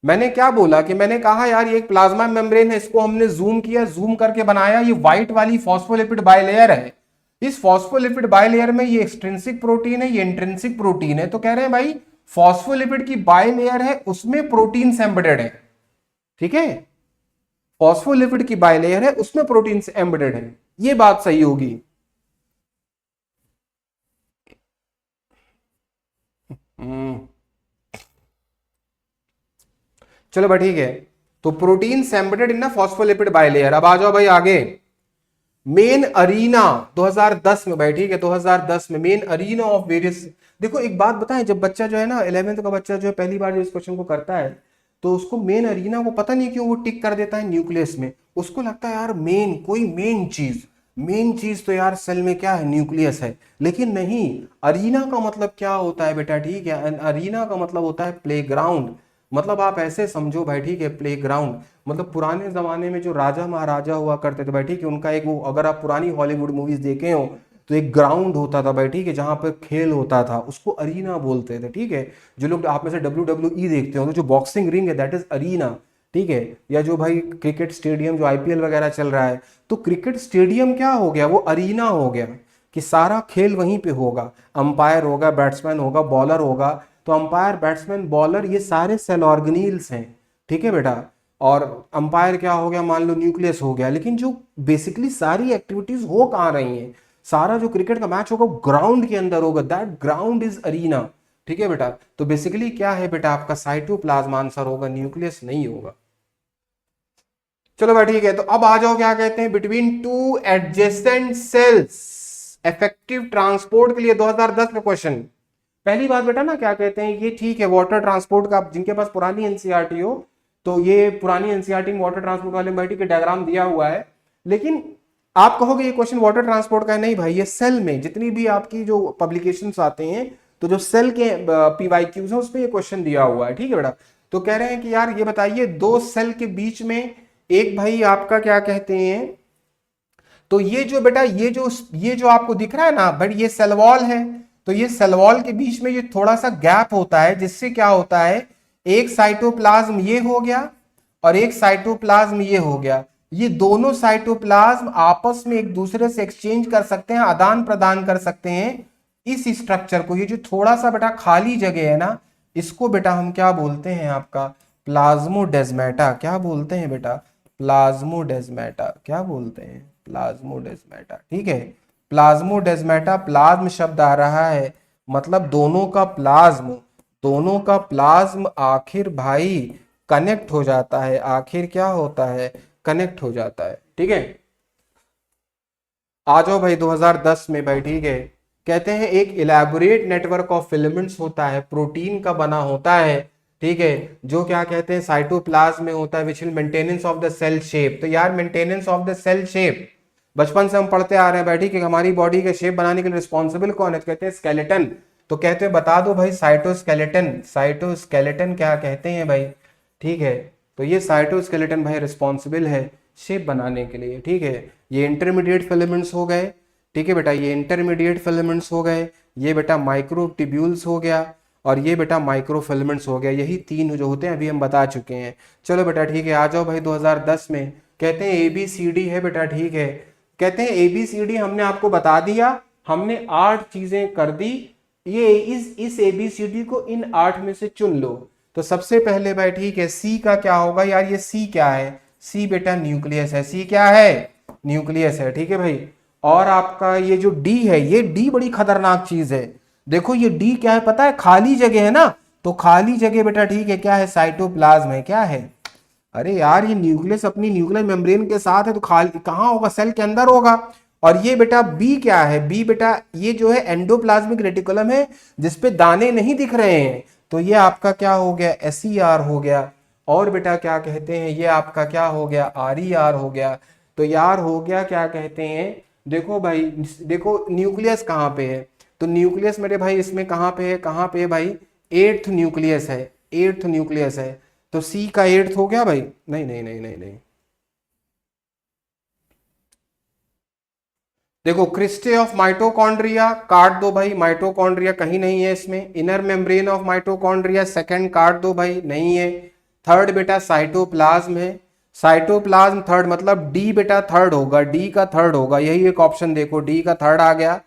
मैंने क्या बोला, कि मैंने कहा यार ये एक प्लाज्मा मेम्ब्रेन है, इसको हमने जूम किया, जूम करके बनाया, ये व्हाइट वाली फॉस्फोलिपिड बाइलेयर है। इस फॉस्फोलिपिड बाइलेयर में ये एक्सट्रिंसिक प्रोटीन है, ये इंट्रिंसिक प्रोटीन है। तो कह रहे हैं भाई फॉस्फोलिपिड की बाइलेयर है, उसमें प्रोटीन्स एम्बेडेड है, ठीक है। फॉस्फोलिपिड की बाइलेयर है, उसमें प्रोटीन एम्बेडेड है, ये बात सही होगी। हम्म, चलो भाई ठीक है। तो प्रोटीन एम्बेडेड इन ना फॉस्फोलिपिड बाइलेयर। अब आ जाओ भाई आगे। मेन अरीना 2010 में भाई, ठीक है, 2010 में मेन अरीना ऑफ वेरियस। देखो एक बात बताएं, जब बच्चा जो है ना 11th का बच्चा जो है पहली बार जो इस क्वेश्चन को करता है, तो उसको मेन अरीना को पता नहीं क्यों वो टिक कर देता है न्यूक्लियस में। उसको लगता है यार मेन, कोई मेन चीज तो यार सेल में क्या है, न्यूक्लियस है। लेकिन नहीं, अरीना का मतलब क्या होता है बेटा, ठीक है, अरीना का मतलब होता है प्लेग्राउंड। मतलब आप ऐसे समझो भाई, ठीक है, प्लेग्राउंड मतलब पुराने जमाने में जो राजा महाराजा हुआ करते थे भाई, ठीक है, उनका एक वो, अगर आप पुरानी हॉलीवुड मूवीज देखे हो तो एक ग्राउंड होता था भाई, ठीक है, जहां पर खेल होता था, उसको अरीना बोलते थे, ठीक है। जो लोग आप में से WWE देखते हो तो जो बॉक्सिंग रिंग है दैट इज अरीना, ठीक है। या जो भाई क्रिकेट स्टेडियम जो आईपीएल वगैरह चल रहा है, तो क्रिकेट स्टेडियम क्या हो गया, वो अरीना हो गया, कि सारा खेल वहीं पे होगा। अंपायर होगा, बैट्समैन होगा, बॉलर होगा। तो अंपायर, बैट्समैन, बॉलर, ये सारे सेल ऑर्गेनील्स हैं, ठीक है बेटा। और अंपायर क्या हो गया, मान लो न्यूक्लियस हो गया। लेकिन जो बेसिकली सारी एक्टिविटीज हो कहाँ रही हैं, सारा जो क्रिकेट का मैच होगा ग्राउंड के अंदर होगा, दैट ग्राउंड इज अरीना, ठीक है बेटा। तो बेसिकली क्या है बेटा, आपका साइटोप्लाज्म आंसर होगा, न्यूक्लियस नहीं होगा। चलो भाई ठीक है, तो अब आ जाओ क्या कहते हैं, between two adjacent sales effective transport के लिए 2010 का क्वेश्चन। पहली बात बेटा ना क्या कहते हैं, ये ठीक है वाटर ट्रांसपोर्ट का, जिनके पास पुरानी एनसीईआरटी हो तो ये पुरानी एनसीईआरटी में वाटर ट्रांसपोर्ट वाले में के डायग्राम दिया हुआ है। लेकिन आप कहोगे ये क्वेश्चन वाटर ट्रांसपोर्ट का है, नहीं भाई, ये सेल में जितनी भी आपकी जो पब्लिकेशंस आते हैं, तो जो सेल के पीवाईक्यूज है उसमें ये क्वेश्चन दिया हुआ है, ठीक है बेटा। तो कह रहे हैं कि यार ये बताइए, दो सेल के बीच में एक भाई आपका क्या कहते हैं, तो ये जो बेटा ये जो आपको दिख रहा है ना बट ये सेल वॉल है। तो ये सेल वॉल के बीच में ये थोड़ा सा गैप होता है, जिससे क्या होता है, एक साइटोप्लाज्म ये हो गया और एक साइटोप्लाज्म ये हो गया। ये दोनों साइटोप्लाज्म आपस में एक दूसरे से एक्सचेंज कर सकते हैं, आदान प्रदान कर सकते हैं इस स्ट्रक्चर को। ये जो थोड़ा सा बेटा खाली जगह है ना, इसको बेटा हम क्या बोलते हैं, आपका प्लाज्मोडेस्माटा। क्या बोलते हैं बेटा, प्लाज्मोडेस्माटा। क्या बोलते हैं, प्लाज्मोडेस्माटा, ठीक है। प्लाज्मोडेस्माटा, प्लाज्म शब्द आ रहा है, मतलब दोनों का प्लाज्म आखिर भाई कनेक्ट हो जाता है, आखिर क्या होता है, कनेक्ट हो जाता है, ठीक है। आ जाओ भाई 2010 में भाई, ठीक है, कहते हैं एक इलेबोरेट नेटवर्क ऑफ फिलामेंट्स होता है, प्रोटीन का बना होता है, ठीक है, जो क्या कहते हैं साइटोप्लाज्म में होता है, which will maintenance of the cell shape. तो यार maintenance of the cell shape बचपन से हम पढ़ते आ रहे हैं भाई, ठीक है, हमारी बॉडी के शेप बनाने के लिए रिस्पॉन्सिबल कौन है, तो कहते हैं स्केलेटन। तो कहते हैं बता दो भाई, साइटोस्केलेटन, साइटोस्केलेटन क्या कहते हैं भाई, ठीक है। तो ये साइटोस्केलेटन भाई रिस्पॉन्सिबल है शेप बनाने के लिए, ठीक है। ये इंटरमीडिएट फिलामेंट्स हो गए, ठीक है बेटा, ये इंटरमीडिएट फिलामेंट्स हो गए, ये बेटा माइक्रोट्यूब्यूल्स हो गया, और ये बेटा माइक्रोफिलामेंट्स हो गया। यही तीन जो होते हैं अभी हम बता चुके हैं। चलो बेटा ठीक है, आ जाओ भाई 2010 में, कहते हैं ABCD है बेटा, ठीक है। कहते हैं ABCD हमने आपको बता दिया, हमने 8 चीजें कर दी, ये इस ABCD को इन 8 में से चुन लो। तो सबसे पहले भाई ठीक है, सी का क्या होगा यार, ये सी क्या है, सी बेटा न्यूक्लियस है, सी क्या है, न्यूक्लियस है, ठीक है भाई। और आपका ये जो डी है, ये डी बड़ी खतरनाक चीज है। देखो ये डी क्या है पता है, खाली जगह है ना, तो खाली जगह बेटा ठीक है क्या है, साइटोप्लाज्म है, क्या है। अरे यार ये न्यूक्लियस अपनी न्यूक्लियर मेम्ब्रेन के साथ है, तो खाली कहाँ होगा, सेल के अंदर होगा। और ये बेटा बी क्या है, बी बेटा ये जो है एंडोप्लाज्मिक रेटिकुलम है, जिसपे दाने नहीं दिख रहे हैं। तो ये आपका क्या हो गया, SER हो गया। और बेटा क्या कहते हैं, ये आपका क्या हो गया, RER हो गया। तो यार हो गया क्या कहते हैं, देखो भाई, देखो न्यूक्लियस कहाँ पे है, तो न्यूक्लियस मेरे भाई इसमें कहाँ पे है, कहाँ पे है भाई, 8th न्यूक्लियस है, 8th न्यूक्लियस है। तो सी का 8th हो गया भाई, नहीं नहीं नहीं नहीं नहीं, देखो क्रिस्टे ऑफ माइटोकॉन्ड्रिया काट दो भाई, माइटोकॉन्ड्रिया कहीं नहीं है इसमें। Inner membrane of mitochondria second काट दो भाई, नहीं है। थर्ड बेटा साइटोप्लाज्म है, साइटोप्लाज्म थर्ड, मतलब डी बेटा थर्ड होगा, डी का थर्ड होगा, यही एक ऑप्शन देखो, डी का थर्ड आ गया।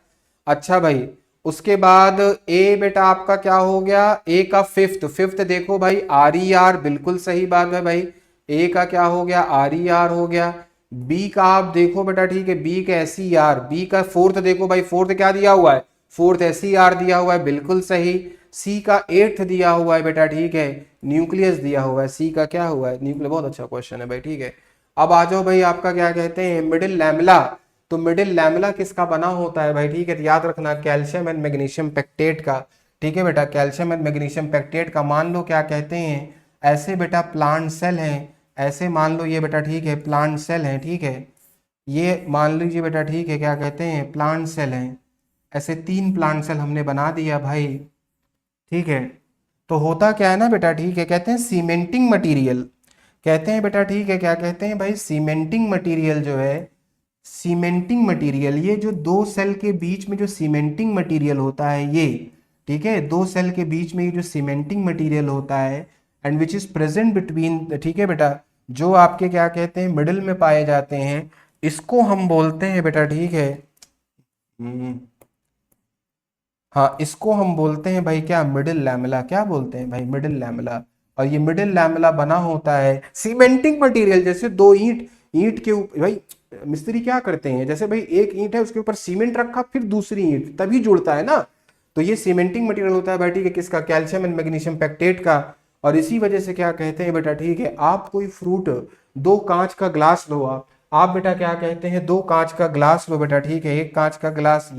अच्छा भाई, उसके बाद ए बेटा आपका क्या हो गया, ए का फिफ्थ, फिफ्थ देखो भाई RER, बिल्कुल सही बात है भाई, ए का क्या हो गया, आर ई आर हो गया। बी का आप देखो बेटा, ठीक है, बी का एस ई आर, बी का फोर्थ देखो भाई, फोर्थ क्या दिया हुआ है, फोर्थ एस ई आर दिया हुआ है, बिल्कुल सही। सी का एट्थ दिया हुआ है बेटा, ठीक है, न्यूक्लियस दिया हुआ है, सी का क्या हुआ है, न्यूक्लियस। बहुत अच्छा क्वेश्चन है भाई, ठीक है। अब आ जाओ भाई, आपका क्या कहते हैं, मिडिल लैमेला। तो मिडिल लैमेला किसका बना होता है भाई, ठीक है, तो याद रखना कैल्शियम एंड मैग्नीशियम पेक्टेट का। ठीक है बेटा, कैल्शियम एंड मैग्नीशियम पेक्टेट का। मान लो क्या कहते हैं, ऐसे बेटा प्लांट सेल है, ऐसे मान लो ये बेटा, ठीक है, प्लांट सेल है, ठीक है, ये मान लीजिए बेटा, ठीक है, क्या कहते हैं, प्लांट सेल है। ऐसे 3 प्लांट सेल हमने बना दिया भाई, ठीक है। तो होता क्या है ना बेटा, ठीक है, कहते हैं सीमेंटिंग मटेरियल, कहते हैं बेटा, ठीक है, क्या कहते हैं भाई, सीमेंटिंग मटेरियल जो है, सीमेंटिंग मटेरियल, ये जो दो सेल के बीच में जो सीमेंटिंग मटेरियल होता है ये, ठीक है, दो सेल के बीच में ये जो सीमेंटिंग मटेरियल होता है, and which is present between, ठीक है बेटा, जो आपके क्या कहते हैं मिडिल में पाए जाते हैं, इसको हम बोलते हैं बेटा, ठीक है, हम्म, हाँ, इसको हम बोलते हैं भाई क्या, मिडिल लैमेला। क्या बोलते हैं भाई, मिडिल लैमेला। और ये मिडिल लैमेला बना होता है सीमेंटिंग मटेरियल, जैसे दो ईंट, ईंट के ऊपर भाई मिस्त्री क्या करते हैं, जैसे भाई एक ईंट है उसके ऊपर सीमेंट रखा, फिर दूसरी ईंट, तभी जुड़ता है ना। तो ये सीमेंटिंग मटेरियल होता है भाई, ठीक है, किसका, कैल्शियम एंड मैग्नीशियम पेक्टेट का। और इसी वजह से क्या कहते हैं बेटा, ठीक है, आप कोई फ्रूट, दो कांच का ग्लास लो, आप बेटा क्या कहते हैं, दो कांच का ग्लास लो बेटा, ठीक है, एक कांच का ग्लास,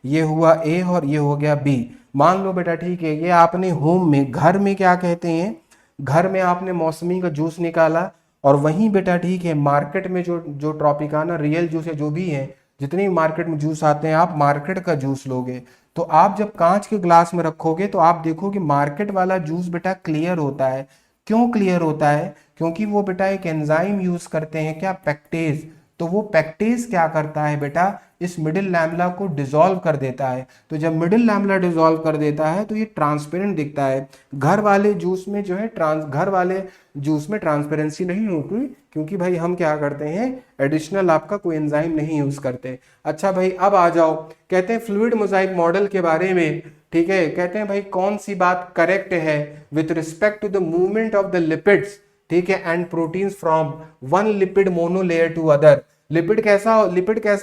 ये हुआ ए और ये हो गया बी। मान लो बेटा, ठीक है, ये आपने होम में, घर में क्या कहते हैं, घर में आपने मौसमी का जूस निकाला, और वहीं बेटा, ठीक है, मार्केट में जो जो ट्रॉपिकाना रियल जूस है, जो भी है, जितने भी मार्केट में जूस आते हैं, आप मार्केट का जूस लोगे। तो आप जब कांच के ग्लास में रखोगे तो आप देखोगे मार्केट वाला जूस बेटा क्लियर होता है। क्यों क्लियर होता है, क्योंकि वो बेटा एक एंजाइम यूज करते हैं, क्या, पेक्टेज। तो वो पेक्टेज क्या करता है बेटा, इस मिडिल लैमेला को डिसॉल्व कर देता है। तो जब मिडिल लैमेला डिसॉल्व कर देता है तो ये ट्रांसपेरेंट दिखता है। घर वाले जूस में जो है घर वाले जूस में ट्रांसपेरेंसी नहीं होती, क्योंकि भाई हम क्या करते हैं, एडिशनल आपका कोई एंजाइम नहीं यूज करते। अच्छा भाई, अब आ जाओ, कहते हैं फ्लूइड मोजाइक मॉडल के बारे में, ठीक है, कहते हैं भाई कौन सी बात करेक्ट है with respect to the movement of the lipids, ठीक है, and proteins from one lipid monolayer to other. Lipid कैसा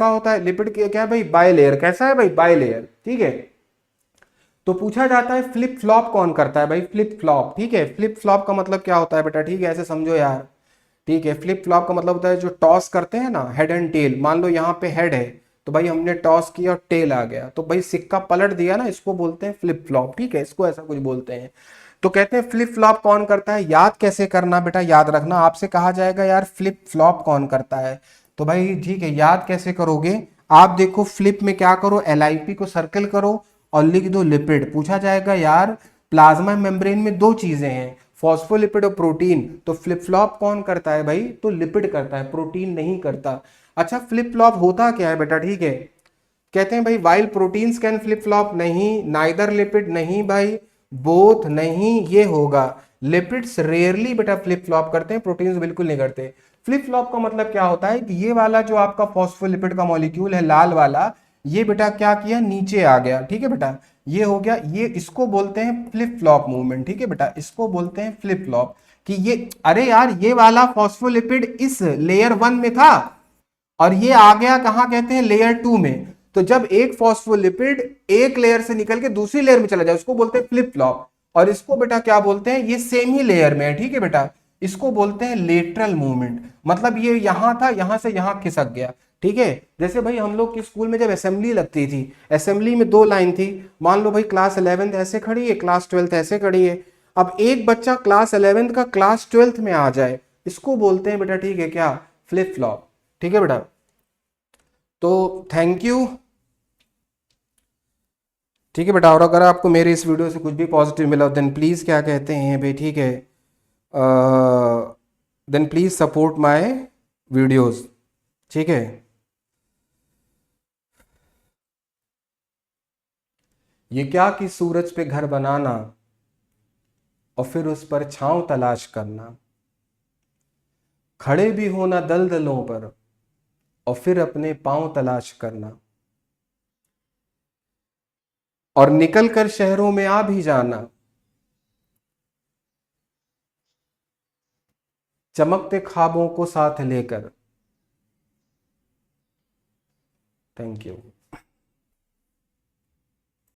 होता है, लिपिड क्या है भाई, बायलेयर। कैसा है भाई, बायलेयर, ठीक है। तो पूछा जाता है फ्लिप फ्लॉप कौन करता है भाई, फ्लिप फ्लॉप, ठीक है, फ्लिप फ्लॉप का मतलब क्या होता है बेटा, ठीक है, ऐसे समझो यार, ठीक है, फ्लिप फ्लॉप का मतलब होता है जो टॉस करते हैं ना, हेड एंड टेल। मान लो यहाँ पे हेड है, तो भाई हमने टॉस किया और टेल आ गया, तो भाई सिक्का पलट दिया ना, इसको बोलते हैं फ्लिप फ्लॉप, ठीक है, इसको ऐसा कुछ बोलते हैं। तो कहते हैं फ्लिप फ्लॉप कौन करता है, याद कैसे करना बेटा, याद रखना, आपसे कहा जाएगा यार फ्लिप फ्लॉप कौन करता है, तो भाई ठीक है, याद कैसे करोगे, आप देखो फ्लिप में क्या करो, एलआईपी को सर्कल करो और लिख दो लिपिड। पूछा जाएगा यार प्लाज्मा मेम्ब्रेन में दो चीजें हैं, फॉस्फोलिपिड और प्रोटीन, तो फ्लिप फ्लॉप कौन करता है भाई, तो लिपिड करता है, प्रोटीन नहीं करता। अच्छा, फ्लिप फ्लॉप होता क्या है बेटा, ठीक है, कहते हैं भाई while proteins can flip flop, नहीं, नाइदर लिपिड, नहीं भाई, बोथ नहीं, ये होगा, लिपिड्स रेयरली बेटा फ्लिप फ्लॉप करते हैं, प्रोटीन्स बिल्कुल नहीं करते। फ्लिप फ्लॉप का मतलब क्या होता है कि ये वाला जो आपका फॉस्फोलिपिड का मॉलिक्यूल है, लाल वाला, ये बेटा क्या किया, नीचे आ गया, ठीक है बेटा, ये हो गया, ये इसको बोलते हैं फ्लिप फ्लॉप मूवमेंट, ठीक है बेटा, इसको बोलते हैं फ्लिप फ्लॉप। कि ये, अरे यार ये वाला फॉस्फोलिपिड इस लेयर 1 में था और ये आ गया कहां, कहते हैं लेयर 2 में। तो जब एक फॉस्फोलिपिड एक लेयर से निकल के दूसरी लेयर में चला जाए उसको बोलते हैं फ्लिप फ्लॉप। और इसको बेटा क्या बोलते हैं, ये सेम ही लेयर में है, ठीक है बेटा, इसको बोलते हैं लेटरल मूवमेंट। मतलब ये यहां था, यहां से यहां खिसक गया, ठीक है। जैसे भाई हम लोग के स्कूल में जब असेंबली लगती थी, असेंबली में दो लाइन थी, मान लो भाई क्लास 11th ऐसे खड़ी है, क्लास 12th ऐसे खड़ी है। अब एक बच्चा क्लास 11th का क्लास 12th में आ जाए, इसको बोलते हैं बेटा, ठीक है, क्या, फ्लिप फ्लॉप, ठीक है बेटा। तो थैंक यू, ठीक है बेटा। और अगर आपको मेरे इस वीडियो से कुछ भी पॉजिटिव मिला देन प्लीज़ क्या कहते हैं भाई, ठीक है, then please support my videos, ठीक है। ये क्या कि सूरज पे घर बनाना और फिर उस पर छांव तलाश करना, खड़े भी होना दलदलों पर और फिर अपने पांव तलाश करना, और निकल कर शहरों में आ भी जाना, चमकते ख्वाबों को साथ लेकर। Thank you.